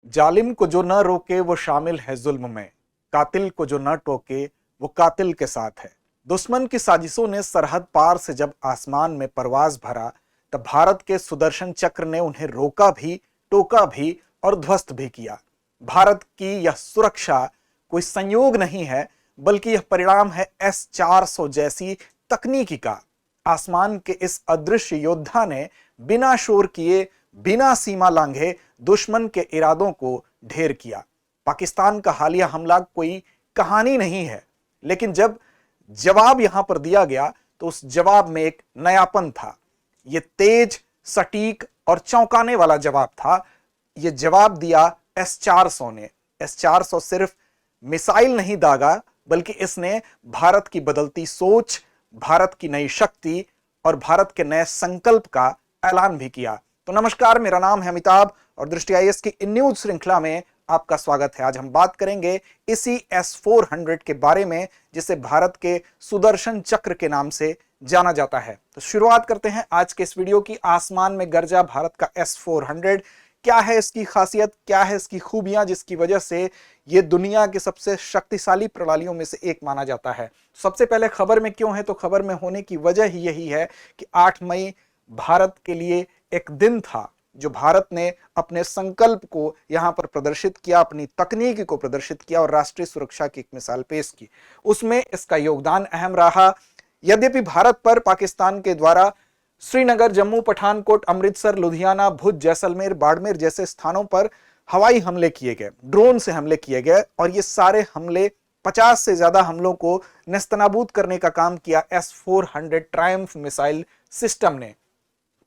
जालिम को जो न रोके वो शामिल है जुल्म में, कातिल को जो न टोके वो कातिल के साथ है। दुश्मन की साजिशों ने सरहद पार से जब आसमान में परवाज भरा, तब भारत के सुदर्शन चक्र ने उन्हें रोका भी, टोका भी और ध्वस्त भी किया। भारत की यह सुरक्षा कोई संयोग नहीं है, बल्कि यह परिणाम है S-400 जैसी तकनीकी का। आसमान के इस अदृश्य योद्धा ने बिना शोर किए, बिना सीमा लांघे दुश्मन के इरादों को ढेर किया। पाकिस्तान का हालिया हमला कोई कहानी नहीं है, लेकिन जब जवाब यहां पर दिया गया तो उस जवाब में एक नयापन था। यह तेज, सटीक और चौंकाने वाला जवाब था। यह जवाब दिया S-400 ने। S-400 सिर्फ मिसाइल नहीं दागा, बल्कि इसने भारत की बदलती सोच, भारत की नई शक्ति और भारत के नए संकल्प का ऐलान भी किया। तो नमस्कार, मेरा नाम है अमिताभ और दृष्टि आईएएस की इन न्यूज श्रृंखला में आपका स्वागत है। आज हम बात करेंगे इसी S-400 के बारे में, जिसे भारत के सुदर्शन चक्र के नाम से जाना जाता है। तो शुरुआत करते हैं आज के इस वीडियो की। आसमान में गरजा भारत का S-400, क्या है इसकी खासियत, क्या है इसकी खूबियां, जिसकी वजह से यह दुनिया की सबसे शक्तिशाली प्रणालियों में से एक माना जाता है। सबसे पहले खबर में क्यों है, तो खबर में होने की वजह ही यही है कि 8 मई भारत के लिए एक दिन था जो भारत ने अपने संकल्प को यहां पर प्रदर्शित किया, अपनी तकनीक को प्रदर्शित किया और राष्ट्रीय सुरक्षा की एक मिसाल पेश की। उसमें इसका योगदान अहम रहा। यद्यपि भारत पर पाकिस्तान के द्वारा श्रीनगर, जम्मू, पठानकोट, अमृतसर, लुधियाना, भुज, जैसलमेर, बाड़मेर जैसे स्थानों पर हवाई हमले किए गए, ड्रोन से हमले किए गए, और ये सारे हमले 50 से ज्यादा हमलों को नेस्तनाबूद करने का काम किया S-400 ट्रायम्फ मिसाइल सिस्टम ने।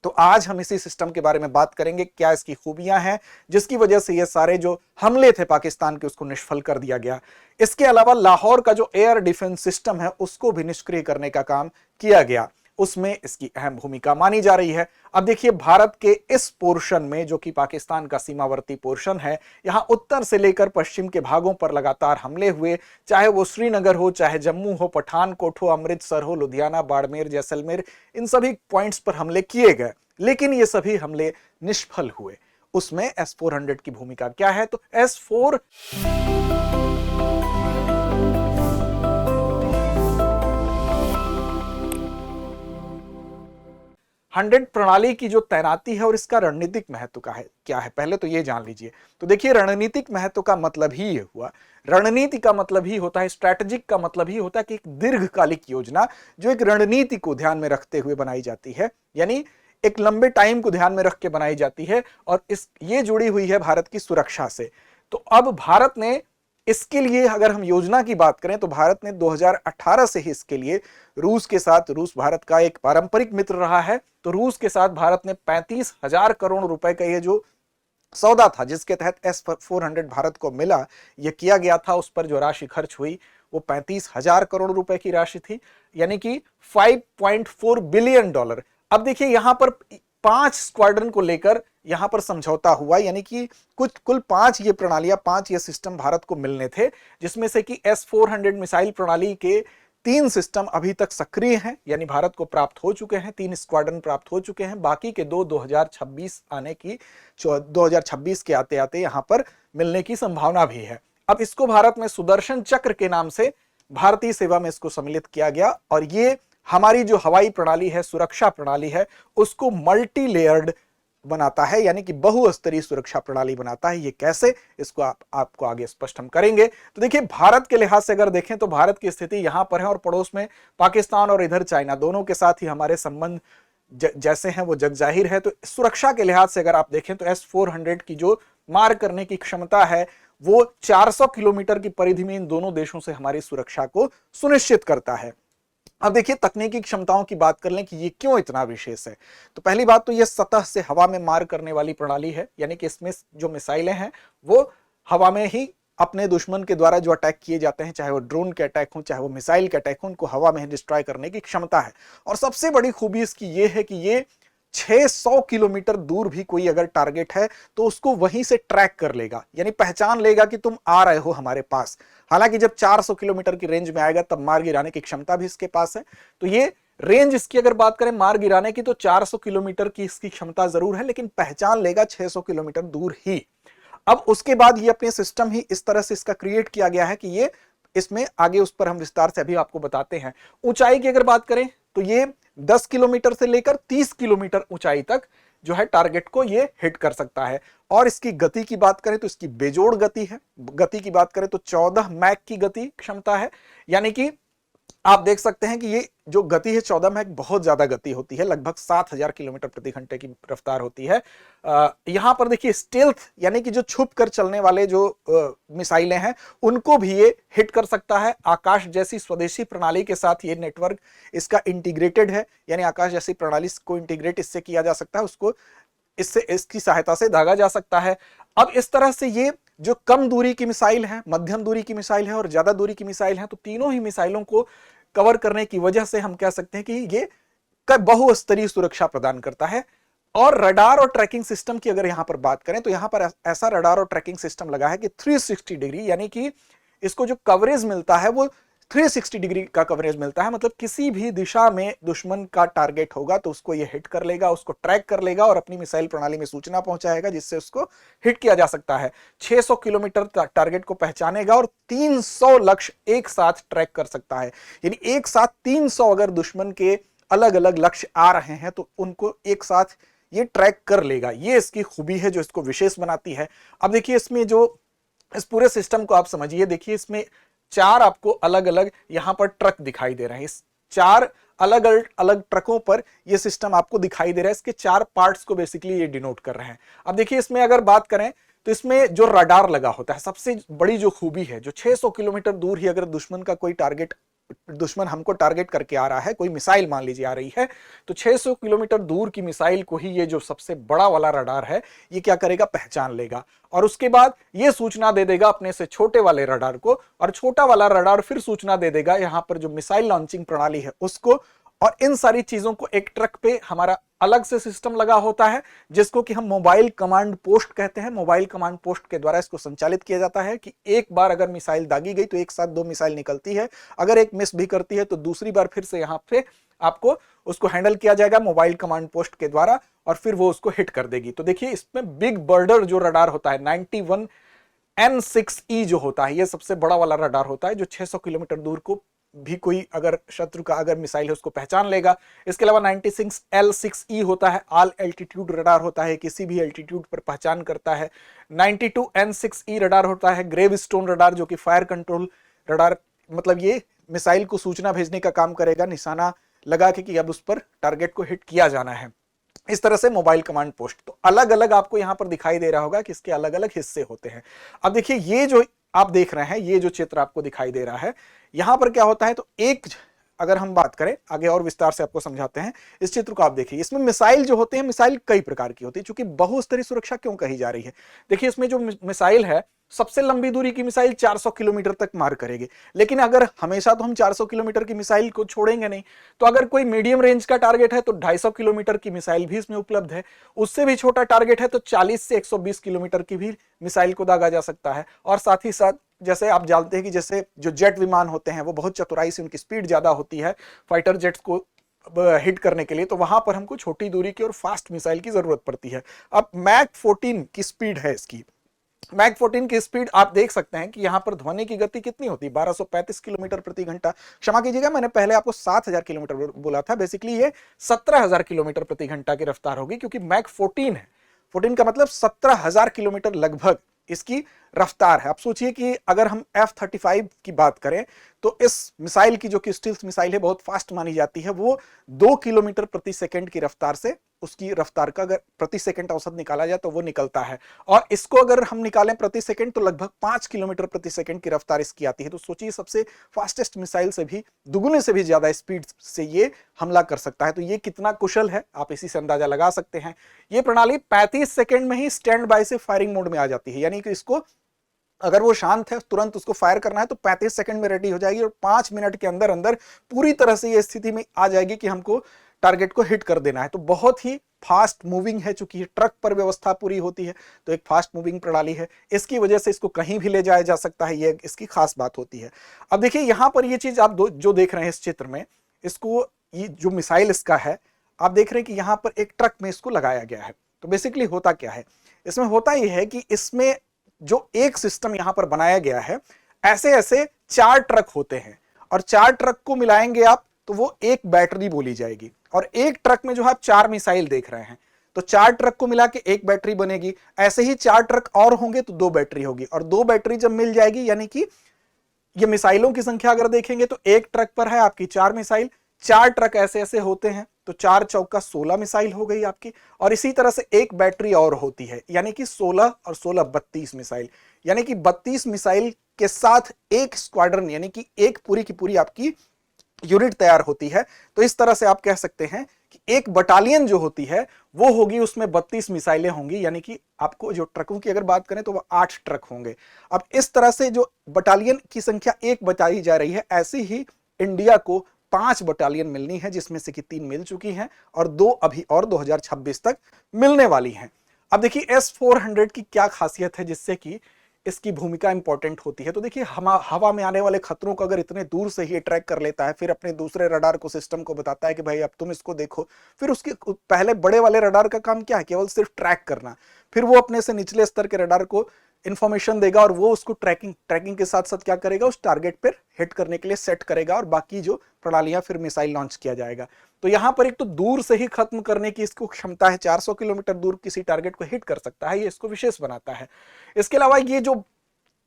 तो आज हम इसी सिस्टम के बारे में बात करेंगे, क्या इसकी खूबियां हैं जिसकी वजह से ये सारे जो हमले थे पाकिस्तान के उसको निष्फल कर दिया गया। इसके अलावा लाहौर का जो एयर डिफेंस सिस्टम है उसको भी निष्क्रिय करने का काम किया गया, उसमें इसकी अहम भूमिका मानी जा रही है। अब देखिए, भारत के इस पोर्शन में, जो कि पाकिस्तान का सीमावर्ती पोर्शन है, यहां उत्तर से लेकर पश्चिम के भागों पर लगातार हमले हुए, चाहे वो श्रीनगर हो, चाहे जम्मू हो, पठानकोट हो, अमृतसर हो, लुधियाना, बाड़मेर, जैसलमेर, इन सभी पॉइंट्स पर हमले किए गए, लेकिन ये सभी हमले निष्फल हुए। उसमें S-400 की भूमिका क्या है, तो S-400 प्रणाली की जो तैनाती है और इसका रणनीतिक महत्व का है क्या है, पहले तो ये जान लीजिए। तो देखिए, रणनीतिक महत्व का मतलब ही ये हुआ, रणनीति का मतलब ही होता है, स्ट्रैटेजिक का मतलब ही होता है कि एक दीर्घकालिक योजना जो एक रणनीति को ध्यान में रखते हुए बनाई जाती है, यानी एक लंबे टाइम को ध्यान में रख के बनाई जाती है, और ये जुड़ी हुई है भारत की सुरक्षा से। तो अब भारत ने इसके लिए, अगर हम योजना की बात करें, तो भारत ने 2018 से ही इसके लिए रूस के साथ, रूस भारत का एक पारंपरिक मित्र रहा है, तो रूस के साथ भारत ने 35,000 करोड़ रुपए का ये जो सौदा था, जिसके तहत S-400 भारत को मिला, यह किया गया था। उस पर जो राशि खर्च हुई वो 35,000 करोड़ रुपए की राशि थी, यानी कि $5.4 बिलियन। अब देखिए, यहां पर 5 स्क्वाड्रन को लेकर यहां पर समझौता हुआ, यानी कि कुल 5 ये प्रणालियां, 5 ये सिस्टम भारत को मिलने थे, जिसमें से कि S-400 मिसाइल प्रणाली के 3 सिस्टम अभी तक सक्रिय हैं, यानी भारत को प्राप्त हो चुके हैं, 3 स्क्वाड्रन प्राप्त हो चुके हैं। बाकी के 2026 आने की, 2026 के आते आते यहां पर मिलने की संभावना भी है। अब इसको भारत में सुदर्शन चक्र के नाम से भारतीय सेवा में इसको सम्मिलित किया गया, और ये हमारी जो हवाई प्रणाली है, सुरक्षा प्रणाली है, उसको मल्टी लेयर्ड बनाता है, यानी कि बहुस्तरीय सुरक्षा प्रणाली बनाता है। ये कैसे, इसको आपको आगे स्पष्ट हम करेंगे। तो देखिए, भारत के लिहाज से अगर देखें तो भारत की स्थिति यहां पर है, और पड़ोस में पाकिस्तान और इधर चाइना, दोनों के साथ ही हमारे संबंध जैसे हैं वो जग जाहिर है। तो सुरक्षा के लिहाज से अगर आप देखें तो S-400 की जो मार करने की क्षमता है वो 400 किलोमीटर की परिधि में इन दोनों देशों से हमारी सुरक्षा को सुनिश्चित करता है। अब देखिए, तकनीकी क्षमताओं की बात कर लें कि ये क्यों इतना विशेष है। तो पहली बात तो ये सतह से हवा में मार करने वाली प्रणाली है, यानी कि इसमें जो मिसाइलें हैं वो हवा में ही अपने दुश्मन के द्वारा जो अटैक किए जाते हैं, चाहे वो ड्रोन के अटैक हो, चाहे वो मिसाइल के अटैक हो, उनको हवा में ही डिस्ट्रॉय करने की क्षमता है। और सबसे बड़ी खूबी इसकी ये है कि ये 600 किलोमीटर दूर भी कोई अगर टारगेट है तो उसको वहीं से ट्रैक कर लेगा, यानी पहचान लेगा कि तुम आ रहे हो हमारे पास। हालांकि जब 400 किलोमीटर की रेंज में आएगा तब मार गिराने की क्षमता भी इसके पास है। तो ये रेंज इसकी अगर बात करें मार गिराने की, तो 400 किलोमीटर की इसकी क्षमता जरूर है, लेकिन पहचान लेगा 600 किलोमीटर दूर ही। अब उसके बाद ये अपने सिस्टम ही इस तरह से इसका क्रिएट किया गया है कि ये इसमें आगे उस पर हम विस्तार से अभी आपको बताते हैं। ऊंचाई की अगर बात करें तो ये 10 किलोमीटर से लेकर 30 किलोमीटर ऊंचाई तक जो है टारगेट को ये हिट कर सकता है। और इसकी गति की बात करें तो इसकी बेजोड़ गति है। गति की बात करें तो 14 मैक की गति क्षमता है, यानी कि आप देख सकते हैं कि ये जो गति है 14 मैक बहुत ज्यादा गति होती है, लगभग 7000 किलोमीटर प्रति घंटे की रफ्तार होती है। यहां पर देखिए स्टेल्थ यानी कि जो छुप कर चलने वाले जो मिसाइलें हैं उनको भी ये हिट कर सकता है। आकाश जैसी स्वदेशी प्रणाली के साथ ये नेटवर्क इसका इंटीग्रेटेड है, यानी आकाश जैसी प्रणाली को इंटीग्रेट इससे किया जा सकता है, उसको इससे इसकी सहायता से दागा जा सकता है। अब इस तरह से ये जो कम दूरी की मिसाइल है, मध्यम दूरी की मिसाइल है और ज्यादा दूरी की मिसाइल है, तो तीनों ही मिसाइलों को कवर करने की वजह से हम कह सकते हैं कि ये बहुस्तरीय सुरक्षा प्रदान करता है। और रडार और ट्रैकिंग सिस्टम की अगर यहां पर बात करें तो यहां पर ऐसा रडार और ट्रैकिंग सिस्टम लगा है कि 360 डिग्री, यानी कि इसको जो कवरेज मिलता है वो 360 डिग्री का कवरेज मिलता है। मतलब किसी भी दिशा में दुश्मन का टारगेट होगा तो उसको ये हिट कर लेगा, उसको ट्रैक कर लेगा और अपनी मिसाइल प्रणाली में सूचना पहुंचाएगा जिससे उसको हिट किया जा सकता है। 600 किलोमीटर टारगेट को पहचानेगा और 300 लक्ष्य एक साथ ट्रैक कर सकता है। यानी एक साथ 300 अगर दुश्मन के अलग अलग लक्ष्य आ रहे हैं तो उनको एक साथ ये ट्रैक कर लेगा। ये इसकी खूबी है जो इसको विशेष बनाती है। अब देखिए इसमें जो इस पूरे सिस्टम को आप समझिए, देखिए इसमें 4 आपको अलग अलग यहां पर ट्रक दिखाई दे रहे हैं। इस 4 अलग अलग ट्रकों पर यह सिस्टम आपको दिखाई दे रहा है। इसके 4 पार्ट्स को बेसिकली ये डिनोट कर रहे हैं। अब देखिए इसमें अगर बात करें तो इसमें जो रडार लगा होता है, सबसे बड़ी जो खूबी है, जो 600 किलोमीटर दूर ही अगर दुश्मन हमको टारगेट करके आ रहा है, कोई मिसाइल मान लीजिए आ रही है, तो 600 किलोमीटर दूर की मिसाइल को ही ये जो सबसे बड़ा वाला रडार है ये क्या करेगा, पहचान लेगा और उसके बाद ये सूचना दे देगा अपने से छोटे वाले रडार को, और छोटा वाला रडार फिर सूचना दे देगा यहां पर जो मिसाइल लॉन्चिंग प्रणाली है उसको। और इन सारी चीजों को एक ट्रक पे हमारा अलग से सिस्टम लगा होता है जिसको कि हम मोबाइल कमांड पोस्ट कहते हैं। मोबाइल कमांड पोस्ट के द्वारा इसको संचालित किया जाता है कि एक बार अगर मिसाइल दागी गई तो एक साथ 2 मिसाइल निकलती है, अगर एक मिस भी करती है तो दूसरी बार फिर से यहां पे आपको उसको हैंडल किया जाएगा मोबाइल कमांड पोस्ट के द्वारा और फिर वो उसको हिट कर देगी। तो देखिए इसमें बिग बर्डर जो रडार होता है 91 N6E जो होता है, ये सबसे बड़ा वाला रडार होता है जो 600 किलोमीटर दूर को भी कोई अगर शत्रु का अगर मिसाइल है उसको पहचान लेगा। इसके अलावा 96 L6E होता है, ऑल एल्टीट्यूड रडार होता है, किसी भी एल्टीट्यूड पर पहचान करता है। 92 N6E रडार होता है, ग्रेव स्टोन रडार जो कि फायर कंट्रोल रडार, मतलब ये मिसाइल को सूचना भेजने का काम करेगा, निशाना लगा के कि अब उस पर टारगेट को हिट किया जाना है। इस तरह से मोबाइल कमांड पोस्ट तो अलग अलग आपको यहां पर दिखाई दे रहा होगा कि इसके अलग अलग हिस्से होते हैं। अब देखिए ये जो आप देख रहे हैं, ये जो चित्र आपको दिखाई दे रहा है, यहां पर क्या होता है, तो एक अगर हम बात करें आगे और विस्तार से आपको समझाते हैं। इस चित्र को आप देखिए, इसमें मिसाइल जो होते हैं, मिसाइल कई प्रकार की होती है। चूंकि बहुस्तरीय सुरक्षा क्यों कही जा रही है, देखिए इसमें जो मिसाइल है सबसे लंबी दूरी की मिसाइल 400 किलोमीटर तक मार करेगी, लेकिन अगर हमेशा तो हम 400 किलोमीटर की मिसाइल को छोड़ेंगे नहीं, तो अगर कोई मीडियम रेंज का टारगेट है तो 250 किलोमीटर की मिसाइल भी इसमें उपलब्ध है। उससे भी छोटा टारगेट है तो 40 से 120 किलोमीटर की भी मिसाइल को दागा जा सकता है। और साथ ही साथ जैसे आप जानते हैं कि जैसे जो जेट विमान होते हैं वो बहुत चतुराई से, उनकी स्पीड ज्यादा होती है फाइटर जेट्स को हिट करने के लिए, तो वहां पर हमको छोटी दूरी की और फास्ट मिसाइल की जरूरत पड़ती है। अब मैक 14 की स्पीड है इसकी, मैक 14 की स्पीड आप देख सकते हैं कि यहां पर ध्वनि की गति कितनी होती है, 1235 किलोमीटर प्रति घंटा। क्षमा कीजिएगा, मैंने पहले आपको 7000 किलोमीटर बोला था, बेसिकली ये 17000 किलोमीटर प्रति घंटा की रफ्तार होगी, क्योंकि मैक 14 है। 14 का मतलब 17000 किलोमीटर लगभग इसकी रफ्तार है। आप सोचिए कि अगर हम F-35 की बात करें तो इस मिसाइल की, जो कि स्टील्थ मिसाइल है, बहुत फास्ट मानी जाती है, वो 2 किलोमीटर प्रति सेकंड की रफ्तार से, उसकी रफ्तार का अगर प्रति सेकंड औसत निकाला जाए तो वो निकलता है। और इसको अगर हम निकालें प्रति सेकंड तो लगभग 5 किलोमीटर प्रति सेकंड की रफ्तार इसकी आती है। तो सोचिए सबसे फास्टेस्ट मिसाइल से भी दुगुने से भी ज्यादा स्पीड से ये हमला कर सकता है। तो ये कितना कुशल है आप इसी से अंदाजा लगा सकते हैं। ये प्रणाली 35 सेकंड में ही स्टैंड बाय से फायरिंग मोड में आ जाती है, यानी कि इसको अगर वो शांत है तुरंत उसको फायर करना है तो 35 सेकंड में रेडी हो जाएगी और 5 मिनट के अंदर अंदर पूरी तरह से ये स्थिति में आ जाएगी कि हमको टारगेट को हिट कर देना है। तो बहुत ही फास्ट मूविंग है, चूंकि ट्रक पर व्यवस्था पूरी होती है तो एक फास्ट मूविंग प्रणाली है, इसकी वजह से इसको कहीं भी ले जाया जा सकता है, ये इसकी खास बात होती है। अब देखिए यहां पर ये चीज आप जो देख रहे हैं इस चित्र में, इसको ये जो मिसाइल इसका है, आप देख रहे हैं कि यहां पर एक ट्रक में इसको लगाया गया है। तो बेसिकली होता क्या है, इसमें होता यह है कि इसमें जो एक सिस्टम यहां पर बनाया गया है, ऐसे ऐसे 4 ट्रक होते हैं और 4 ट्रक को मिलाएंगे आप तो वो एक बैटरी बोली जाएगी। और एक ट्रक में जो है आप 4 मिसाइल देख रहे हैं, तो 4 ट्रक को मिला के एक बैटरी बनेगी। ऐसे ही 4 ट्रक और होंगे तो 2 बैटरी होगी, और 2 बैटरी जब मिल जाएगी, यानी कि ये मिसाइलों की संख्या अगर देखेंगे तो एक ट्रक पर है आपकी 4 मिसाइल, 4 ट्रक ऐसे ऐसे होते हैं तो 4 चौका 16 मिसाइल हो गई आपकी। और इसी तरह से एक बैटरी और होती है, यानी कि 16 और 16 32 मिसाइल, यानी कि 32 मिसाइल के साथ एक स्क्वाड्रन, यानी कि एक पूरी की पूरी आपकी यूनिट तैयार होती है। तो इस तरह से आप कह सकते हैं कि एक बटालियन जो होती है वो होगी, उसमें 32 मिसाइलें होंगी, यानी कि आपको जो ट्रकों की अगर बात करें तो वो 8 ट्रक होंगे। अब इस तरह से जो बटालियन की संख्या एक बताई जा रही है, ऐसी ही इंडिया को 5 बटालियन मिलनी है, जिसमें से कि 3 मिल चुकी हैं और 2 अभी और 2026 तक मिलने वाली हैं। अब देखिए S-400 की क्या खासियत है जिससे कि इसकी भूमिका इंपॉर्टेंट होती है। तो देखिए हवा में आने वाले खतरों को अगर इतने दूर से ही ट्रैक कर लेता है, फिर अपने दूसरे रडार को सिस्टम को बताता है कि भाई अब तुम इसको देखो, फिर उसके पहले बड़े वाले रडार का काम क्या है, केवल सिर्फ ट्रैक करना, फिर वो अपने से निचले स्तर के रडार को इंफॉर्मेशन देगा और वो उसको ट्रैकिंग के साथ साथ क्या करेगा, उस टारगेट पर हिट करने के लिए सेट करेगा और बाकी जो प्रणालियां फिर मिसाइल लॉन्च किया जाएगा। तो यहां पर एक तो दूर से ही खत्म करने की इसको क्षमता है, 400 किलोमीटर दूर किसी टारगेट को हिट कर सकता है, ये इसको विशेष बनाता है। इसके अलावा ये जो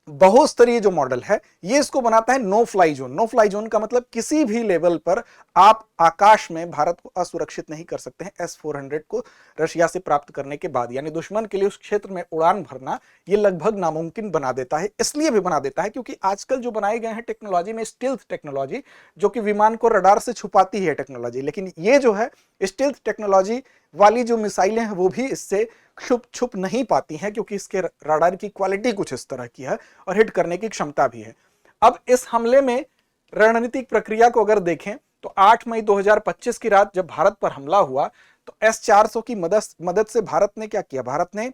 बहुस्तरीय जो मॉडल है ये इसको बनाता है no fly zone. No fly zone का मतलब किसी भी लेवल पर आप आकाश में भारत को असुरक्षित नहीं कर सकते हैं S-400 को रशिया से प्राप्त करने के बाद, यानी दुश्मन के लिए उस क्षेत्र में उड़ान भरना ये लगभग नामुमकिन बना देता है। इसलिए भी बना देता है क्योंकि आजकल जो बनाए गए हैं टेक्नोलॉजी में स्टील्थ टेक्नोलॉजी, जो कि विमान को रडार से छुपाती है टेक्नोलॉजी, लेकिन ये जो है स्टील्थ टेक्नोलॉजी वाली जो मिसाइलें हैं वो भी इससे छुप नहीं पाती हैं, क्योंकि इसके रडार की क्वालिटी कुछ इस तरह की है और हिट करने की क्षमता भी है। अब इस हमले में रणनीतिक प्रक्रिया को अगर देखें तो 8 मई 2025 की रात जब भारत पर हमला हुआ तो S-400 की मदद से भारत ने क्या किया, भारत ने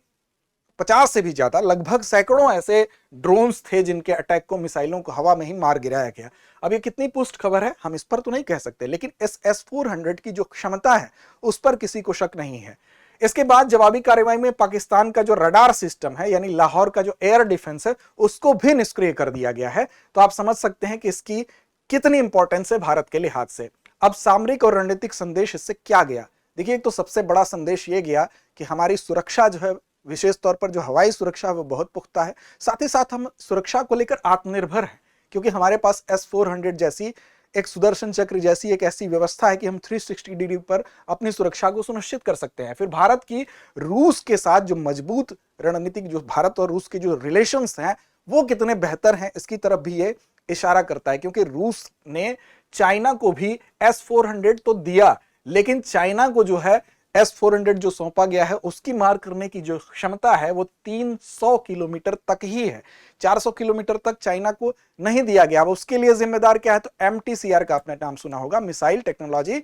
50 से भी ज्यादा, लगभग सैकड़ों ऐसे ड्रोन्स थे जिनके अटैक को, मिसाइलों को हवा में ही मार गिराया गया। अब ये कितनी पुष्ट खबर है हम इस पर तो नहीं कह सकते, लेकिन इस S-400 की जो क्षमता है उस पर किसी को शक नहीं है। इसके बाद जवाबी कार्रवाई में पाकिस्तान का जो रडार सिस्टम है, यानी लाहौर का जो एयर डिफेंस है, उसको भी निष्क्रिय कर दिया गया है। तो आप समझ सकते हैं कि इसकी कितनी इंपॉर्टेंस है भारत के लिहाज से। अब सामरिक और रणनीतिक संदेश इससे क्या गया, देखिए एक तो सबसे बड़ा संदेश ये गया कि हमारी सुरक्षा जो है, विशेष तौर पर जो हवाई सुरक्षा है वो बहुत पुख्ता है। साथ ही साथ हम सुरक्षा को लेकर आत्मनिर्भर हैं, क्योंकि हमारे पास S-400 जैसी एक सुदर्शन चक्र जैसी एक ऐसी व्यवस्था है कि हम 360 डिग्री पर अपनी सुरक्षा को सुनिश्चित कर सकते हैं। फिर भारत की रूस के साथ जो मजबूत रणनीतिक, जो भारत और रूस के जो रिलेशंस हैं वो कितने बेहतर हैं, इसकी तरफ भी ये इशारा करता है। क्योंकि रूस ने चाइना को भी S-400 तो दिया, लेकिन चाइना को जो है S-400 जो सौंपा गया है उसकी मार करने की जो क्षमता है वो 300 किलोमीटर तक ही है, 400 किलोमीटर तक चाइना को नहीं दिया गया। अब उसके लिए जिम्मेदार क्या है, तो MTCR का आपने नाम सुना होगा, मिसाइल टेक्नोलॉजी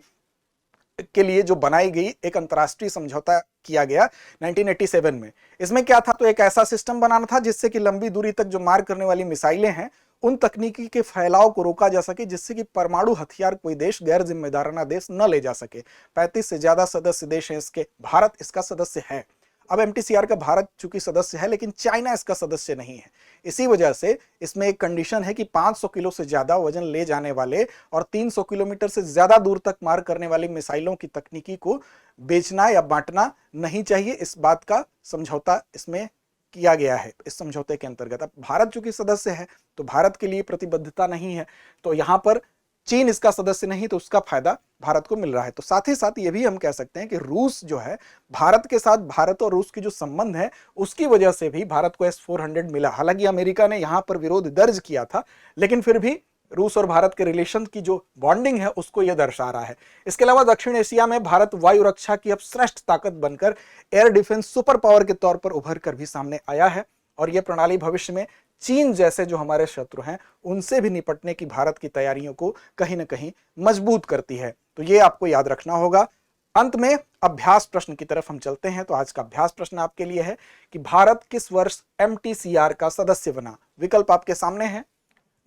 के लिए जो बनाई गई एक अंतरराष्ट्रीय समझौता किया गया 1987 में। इसमें क्या था, तो एक ऐसा सिस्टम बनाना था जिससे कि लंबी दूरी तक जो मार करने वाली मिसाइलें हैं उन तकनीकी के फैलाव को रोका जा सके, जिससे कि परमाणु हथियार कोई देश, गैर जिम्मेदाराना देश न ले जा सके। 35 से ज्यादा सदस्य देश हैं इसके, भारत इसका सदस्य है। अब MTCR का भारत चूंकि सदस्य है लेकिन चाइना इसका सदस्य नहीं है, इसी वजह से इसमें एक कंडीशन है कि 500 किलो से ज्यादा वजन ले जाने वाले और 300 किलोमीटर से ज्यादा दूर तक मार करने वाली मिसाइलों की तकनीकी को बेचना या बांटना नहीं चाहिए। इस बात का समझौता इसमें किया गया है। इस समझौते के अंतर्गत अब भारत चूंकि सदस्य है तो भारत के लिए प्रतिबद्धता नहीं है, तो यहां पर चीन इसका सदस्य नहीं, तो उसका फायदा भारत को मिल रहा है। तो साथ ही साथ ये भी हम कह सकते हैं कि रूस जो है, भारत के साथ भारत और रूस की जो संबंध है उसकी वजह से भी भारत को S-400 मिला। हालांकि अमेरिका ने यहां पर विरोध दर्ज किया था, लेकिन फिर भी रूस और भारत के रिलेशन की जो बॉन्डिंग है उसको यह दर्शा रहा है। इसके अलावा दक्षिण एशिया में भारत वायु रक्षा की अब श्रेष्ठ ताकत बनकर एयर डिफेंस सुपर पावर के तौर पर उभर कर भी सामने आया है, और यह प्रणाली भविष्य में चीन जैसे जो हमारे शत्रु हैं उनसे भी निपटने की भारत की तैयारियों को कहीं ना कहीं मजबूत करती है। तो ये आपको याद रखना होगा। अंत में अभ्यास प्रश्न की तरफ हम चलते हैं। तो आज का अभ्यास प्रश्न आपके लिए है कि भारत किस वर्ष MTCR का सदस्य बना। विकल्प आपके सामने हैं,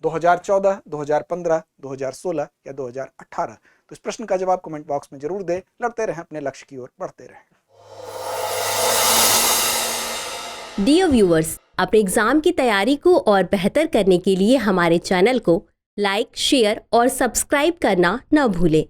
2014, 2015, 2016 या 2018। तो इस प्रश्न का जवाब कमेंट बॉक्स में जरूर दें। लड़ते रहें, अपने लक्ष्य की ओर बढ़ते रहें। डियर व्यूअर्स, अपने एग्जाम की तैयारी को और बेहतर करने के लिए हमारे चैनल को लाइक, शेयर और सब्सक्राइब करना न भूलें।